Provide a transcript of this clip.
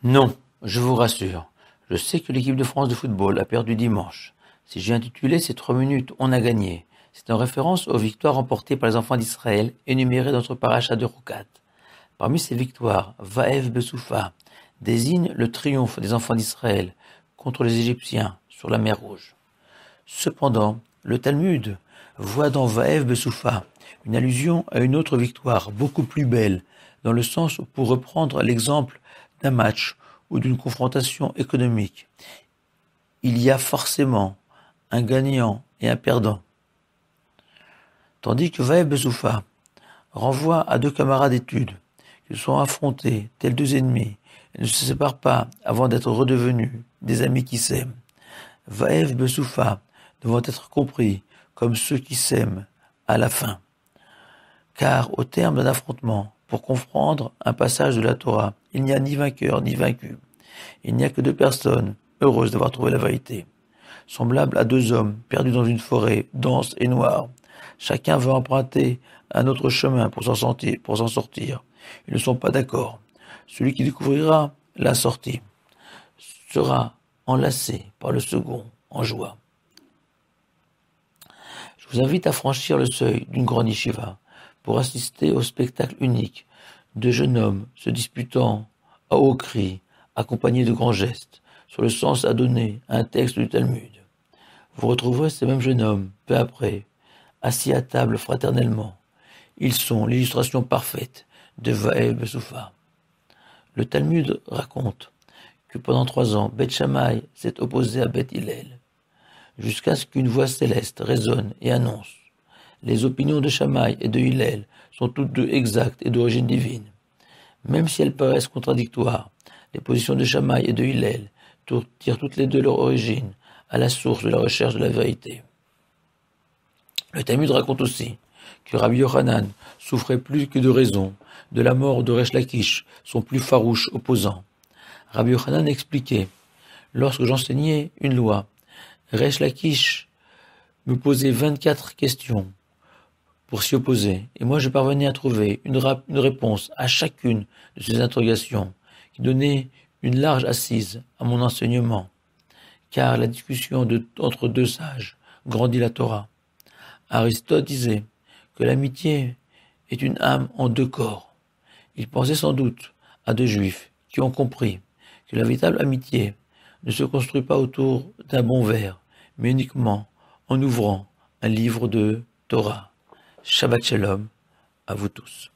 Non, je vous rassure. Je sais que l'équipe de France de football a perdu dimanche. Si j'ai intitulé ces 3 minutes "On a gagné", c'est en référence aux victoires remportées par les enfants d'Israël énumérées dans notre paracha de Roukat. Parmi ces victoires, Vaev Besoufa désigne le triomphe des enfants d'Israël contre les Égyptiens sur la mer Rouge. Cependant, le Talmud voit dans Vaev Besoufa une allusion à une autre victoire beaucoup plus belle, dans le sens où, pour reprendre l'exemple d'un match ou d'une confrontation économique, il y a forcément un gagnant et un perdant. Tandis que Vaev Besoufa renvoie à deux camarades d'études qui se sont affrontés tels deux ennemis et ne se séparent pas avant d'être redevenus des amis qui s'aiment. Vaev Besoufa devant être compris comme ceux qui s'aiment à la fin. Car au terme d'un affrontement, pour comprendre un passage de la Torah, il n'y a ni vainqueur ni vaincu. Il n'y a que deux personnes heureuses d'avoir trouvé la vérité. Semblables à deux hommes perdus dans une forêt dense et noire. Chacun veut emprunter un autre chemin pour s'en sortir. Ils ne sont pas d'accord. Celui qui découvrira la sortie sera enlacé par le second en joie. Je vous invite à franchir le seuil d'une grande yeshiva pour assister au spectacle unique de jeunes hommes se disputant à hauts cris, accompagnés de grands gestes, sur le sens à donner à un texte du Talmud. Vous retrouverez ces mêmes jeunes hommes, peu après, assis à table fraternellement. Ils sont l'illustration parfaite de Vaev Besoufa. Le Talmud raconte que pendant 3 ans, Beth Shammai s'est opposé à Beth Hillel, jusqu'à ce qu'une voix céleste résonne et annonce: les opinions de Shammai et de Hillel sont toutes deux exactes et d'origine divine. Même si elles paraissent contradictoires, les positions de Shammai et de Hillel tirent toutes les deux leur origine à la source de la recherche de la vérité. Le Talmud raconte aussi que Rabbi Yochanan souffrait plus que de raison de la mort de Resh Lakish, son plus farouche opposant. Rabbi Yochanan expliquait: lorsque j'enseignais une loi, Resh Lakish me posait 24 questions pour s'y opposer, et moi je parvenais à trouver une réponse à chacune de ces interrogations, qui donnait une large assise à mon enseignement, car la discussion entre deux sages grandit la Torah. Aristote disait que l'amitié est une âme en deux corps. Il pensait sans doute à deux juifs qui ont compris que la véritable amitié ne se construit pas autour d'un bon verre, mais uniquement en ouvrant un livre de Torah. Shabbat Shalom à vous tous.